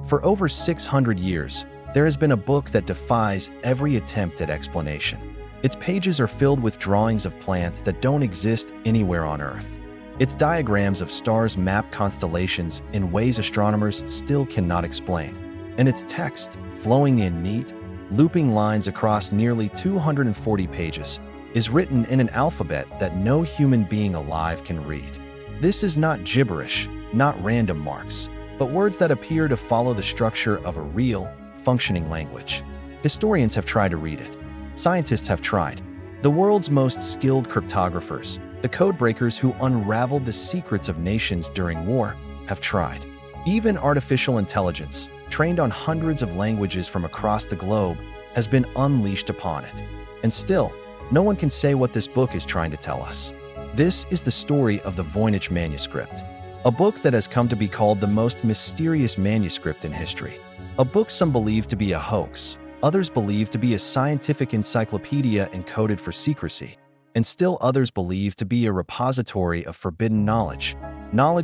For over 600 years, there has been a book that defies every attempt at explanation. Its pages are filled with drawings of plants that don't exist anywhere on Earth. Its diagrams of stars map constellations in ways astronomers still cannot explain. And its text, flowing in neat, looping lines across nearly 240 pages, is written in an alphabet that no human being alive can read. This is not gibberish, not random marks, but words that appear to follow the structure of a real, functioning language. Historians have tried to read it. Scientists have tried. The world's most skilled cryptographers, the codebreakers who unraveled the secrets of nations during war, have tried. Even artificial intelligence, trained on hundreds of languages from across the globe, has been unleashed upon it. And still, no one can say what this book is trying to tell us. This is the story of the Voynich Manuscript, a book that has come to be called the most mysterious manuscript in history. A book some believe to be a hoax, others believe to be a scientific encyclopedia encoded for secrecy, and still others believe to be a repository of forbidden knowledge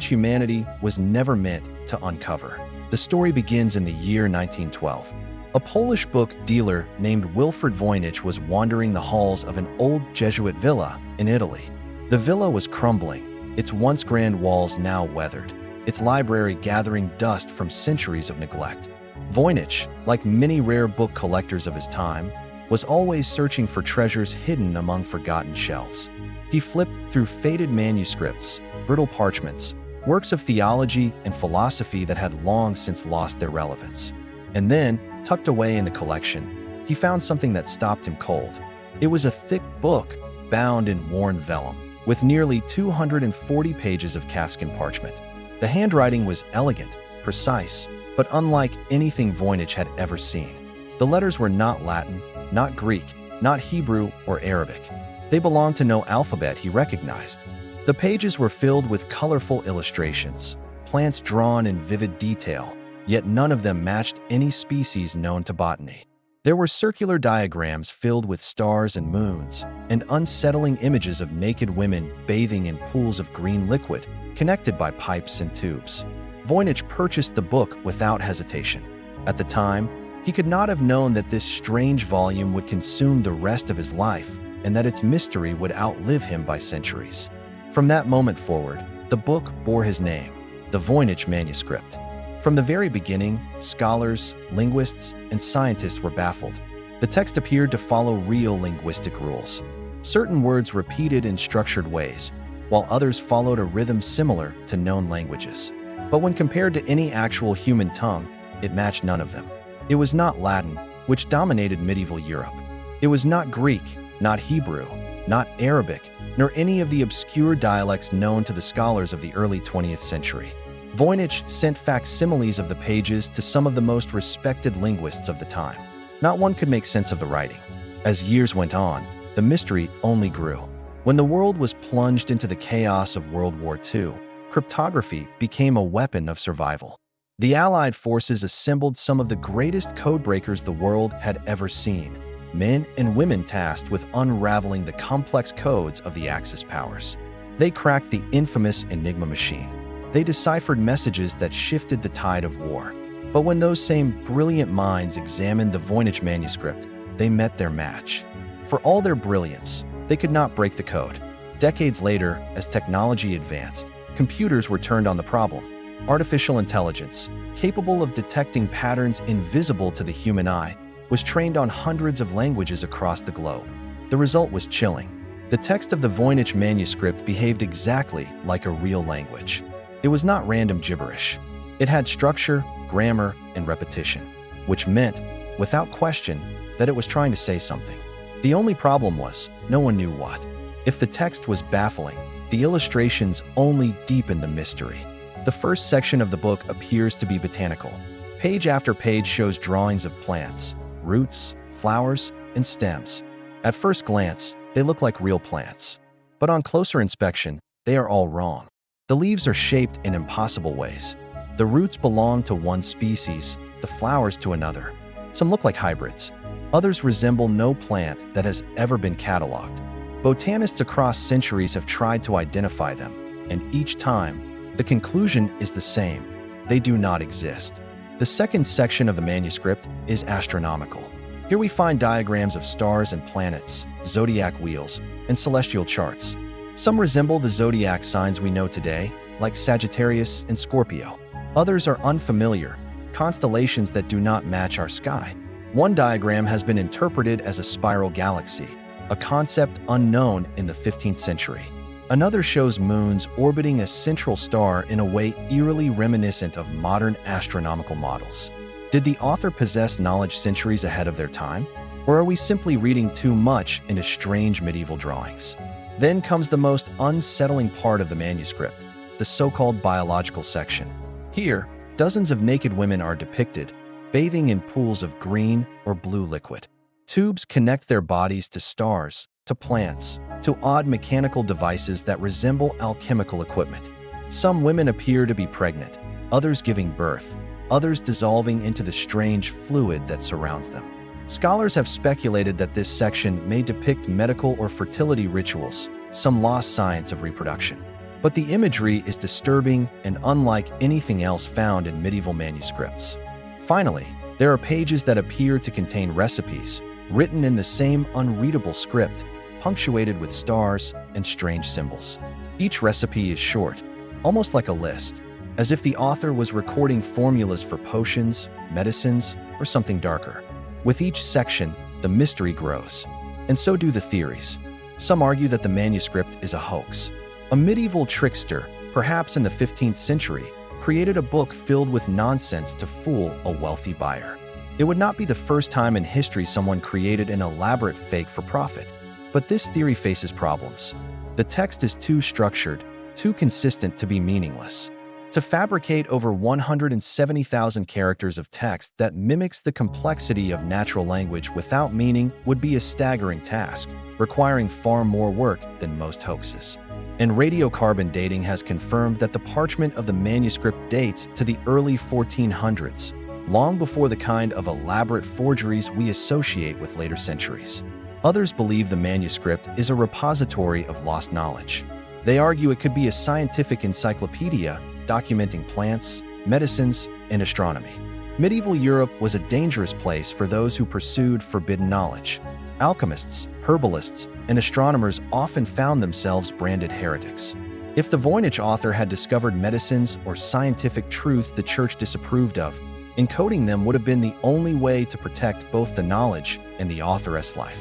humanity was never meant to uncover. The story begins in the year 1912. A Polish book dealer named Wilfred Voynich was wandering the halls of an old Jesuit villa in Italy. The villa was crumbling, its once grand walls now weathered, its library gathering dust from centuries of neglect. Voynich, like many rare book collectors of his time, was always searching for treasures hidden among forgotten shelves. He flipped through faded manuscripts, brittle parchments, works of theology and philosophy that had long since lost their relevance. And then, tucked away in the collection, he found something that stopped him cold. It was a thick book, bound in worn vellum, with nearly 240 pages of calfskin parchment. The handwriting was elegant, precise, but unlike anything Voynich had ever seen. The letters were not Latin, not Greek, not Hebrew or Arabic. They belonged to no alphabet he recognized. The pages were filled with colorful illustrations, plants drawn in vivid detail, yet none of them matched any species known to botany. There were circular diagrams filled with stars and moons, and unsettling images of naked women bathing in pools of green liquid, connected by pipes and tubes. Voynich purchased the book without hesitation. At the time, he could not have known that this strange volume would consume the rest of his life, and that its mystery would outlive him by centuries. From that moment forward, the book bore his name, the Voynich Manuscript. From the very beginning, scholars, linguists, and scientists were baffled. The text appeared to follow real linguistic rules. Certain words repeated in structured ways, while others followed a rhythm similar to known languages. But when compared to any actual human tongue, it matched none of them. It was not Latin, which dominated medieval Europe. It was not Greek, not Hebrew, not Arabic, nor any of the obscure dialects known to the scholars of the early 20th century. Voynich sent facsimiles of the pages to some of the most respected linguists of the time. Not one could make sense of the writing. As years went on, the mystery only grew. When the world was plunged into the chaos of World War II, cryptography became a weapon of survival. The Allied forces assembled some of the greatest codebreakers the world had ever seen, men and women tasked with unraveling the complex codes of the Axis powers. They cracked the infamous Enigma machine. They deciphered messages that shifted the tide of war. But when those same brilliant minds examined the Voynich manuscript, they met their match. For all their brilliance, they could not break the code. Decades later, as technology advanced, computers were turned on the problem. Artificial intelligence, capable of detecting patterns invisible to the human eye, was trained on hundreds of languages across the globe. The result was chilling. The text of the Voynich manuscript behaved exactly like a real language. It was not random gibberish. It had structure, grammar, and repetition, which meant, without question, that it was trying to say something. The only problem was, no one knew what. If the text was baffling, the illustrations only deepened the mystery. The first section of the book appears to be botanical. Page after page shows drawings of plants, roots, flowers, and stems. At first glance, they look like real plants. But on closer inspection, they are all wrong. The leaves are shaped in impossible ways. The roots belong to one species, the flowers to another. Some look like hybrids. Others resemble no plant that has ever been cataloged. Botanists across centuries have tried to identify them, and each time, the conclusion is the same: they do not exist. The second section of the manuscript is astronomical. Here we find diagrams of stars and planets, zodiac wheels, and celestial charts. Some resemble the zodiac signs we know today, like Sagittarius and Scorpio. Others are unfamiliar, constellations that do not match our sky. One diagram has been interpreted as a spiral galaxy, a concept unknown in the 15th century. Another shows moons orbiting a central star in a way eerily reminiscent of modern astronomical models. Did the author possess knowledge centuries ahead of their time? Or are we simply reading too much into strange medieval drawings? Then comes the most unsettling part of the manuscript, the so-called biological section. Here, dozens of naked women are depicted, bathing in pools of green or blue liquid. Tubes connect their bodies to stars, to plants, to odd mechanical devices that resemble alchemical equipment. Some women appear to be pregnant, others giving birth, others dissolving into the strange fluid that surrounds them. Scholars have speculated that this section may depict medical or fertility rituals, some lost science of reproduction. But the imagery is disturbing and unlike anything else found in medieval manuscripts. Finally, there are pages that appear to contain recipes, written in the same unreadable script, punctuated with stars and strange symbols. Each recipe is short, almost like a list, as if the author was recording formulas for potions, medicines, or something darker. With each section, the mystery grows, and so do the theories. Some argue that the manuscript is a hoax. A medieval trickster, perhaps in the 15th century, created a book filled with nonsense to fool a wealthy buyer. It would not be the first time in history someone created an elaborate fake for profit. But this theory faces problems. The text is too structured, too consistent to be meaningless. To fabricate over 170,000 characters of text that mimics the complexity of natural language without meaning would be a staggering task, requiring far more work than most hoaxes. And radiocarbon dating has confirmed that the parchment of the manuscript dates to the early 1400s, long before the kind of elaborate forgeries we associate with later centuries. Others believe the manuscript is a repository of lost knowledge. They argue it could be a scientific encyclopedia documenting plants, medicines, and astronomy. Medieval Europe was a dangerous place for those who pursued forbidden knowledge. Alchemists, herbalists, and astronomers often found themselves branded heretics. If the Voynich author had discovered medicines or scientific truths the church disapproved of, encoding them would have been the only way to protect both the knowledge and the authoress' life.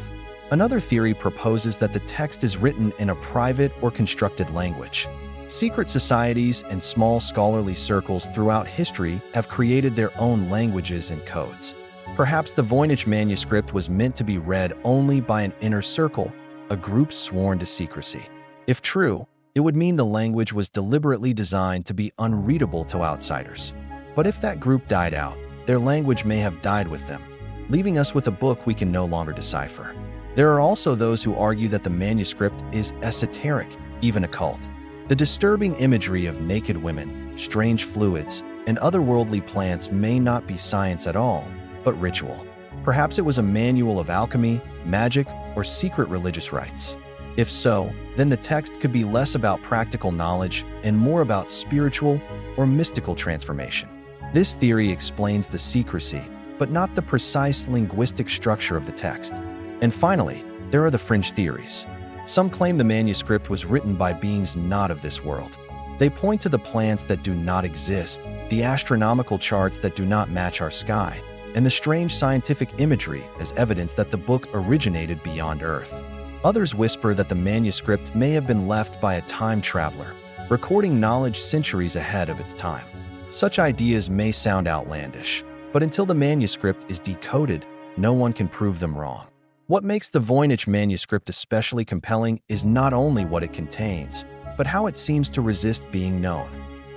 Another theory proposes that the text is written in a private or constructed language. Secret societies and small scholarly circles throughout history have created their own languages and codes. Perhaps the Voynich manuscript was meant to be read only by an inner circle, a group sworn to secrecy. If true, it would mean the language was deliberately designed to be unreadable to outsiders. But if that group died out, their language may have died with them, leaving us with a book we can no longer decipher. There are also those who argue that the manuscript is esoteric, even occult. The disturbing imagery of naked women, strange fluids, and otherworldly plants may not be science at all, but ritual. Perhaps it was a manual of alchemy, magic, or secret religious rites. If so, then the text could be less about practical knowledge and more about spiritual or mystical transformation. This theory explains the secrecy, but not the precise linguistic structure of the text. And finally, there are the fringe theories. Some claim the manuscript was written by beings not of this world. They point to the plants that do not exist, the astronomical charts that do not match our sky, and the strange scientific imagery as evidence that the book originated beyond Earth. Others whisper that the manuscript may have been left by a time traveler, recording knowledge centuries ahead of its time. Such ideas may sound outlandish, but until the manuscript is decoded, no one can prove them wrong. What makes the Voynich manuscript especially compelling is not only what it contains, but how it seems to resist being known.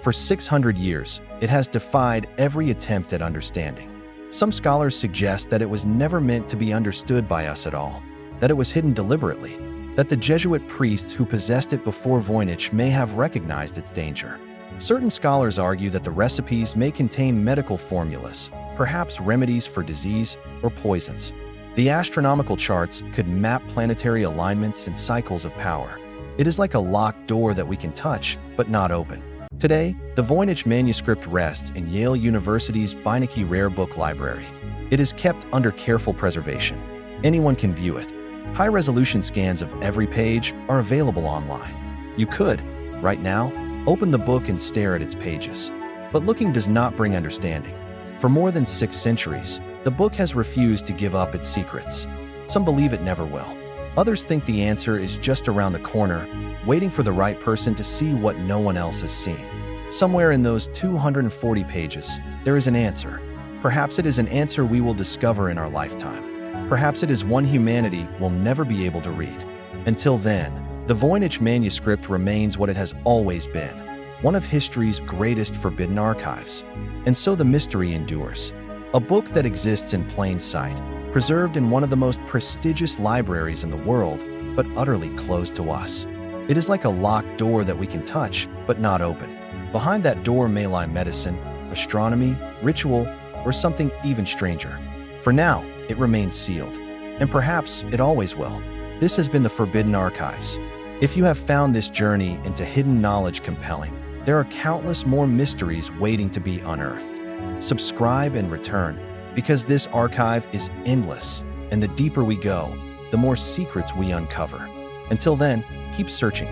For 600 years, it has defied every attempt at understanding. Some scholars suggest that it was never meant to be understood by us at all, that it was hidden deliberately, that the Jesuit priests who possessed it before Voynich may have recognized its danger. Certain scholars argue that the recipes may contain medical formulas, perhaps remedies for disease or poisons. The astronomical charts could map planetary alignments and cycles of power. It is like a locked door that we can touch, but not open. Today, the Voynich Manuscript rests in Yale University's Botanical Rare Book Library. It is kept under careful preservation. Anyone can view it. High-resolution scans of every page are available online. You could, right now, open the book and stare at its pages. But looking does not bring understanding. For more than 6 centuries, the book has refused to give up its secrets. Some believe it never will. Others think the answer is just around the corner, waiting for the right person to see what no one else has seen. Somewhere in those 240 pages, there is an answer. Perhaps it is an answer we will discover in our lifetime. Perhaps it is one humanity will never be able to read. Until then, the Voynich Manuscript remains what it has always been, one of history's greatest forbidden archives. And so the mystery endures. A book that exists in plain sight, preserved in one of the most prestigious libraries in the world, but utterly closed to us. It is like a locked door that we can touch, but not open. Behind that door may lie medicine, astronomy, ritual, or something even stranger. For now, it remains sealed. And perhaps it always will. This has been the Forbidden Archives. If you have found this journey into hidden knowledge compelling, there are countless more mysteries waiting to be unearthed. Subscribe and return, because this archive is endless, and the deeper we go, the more secrets we uncover. Until then, keep searching.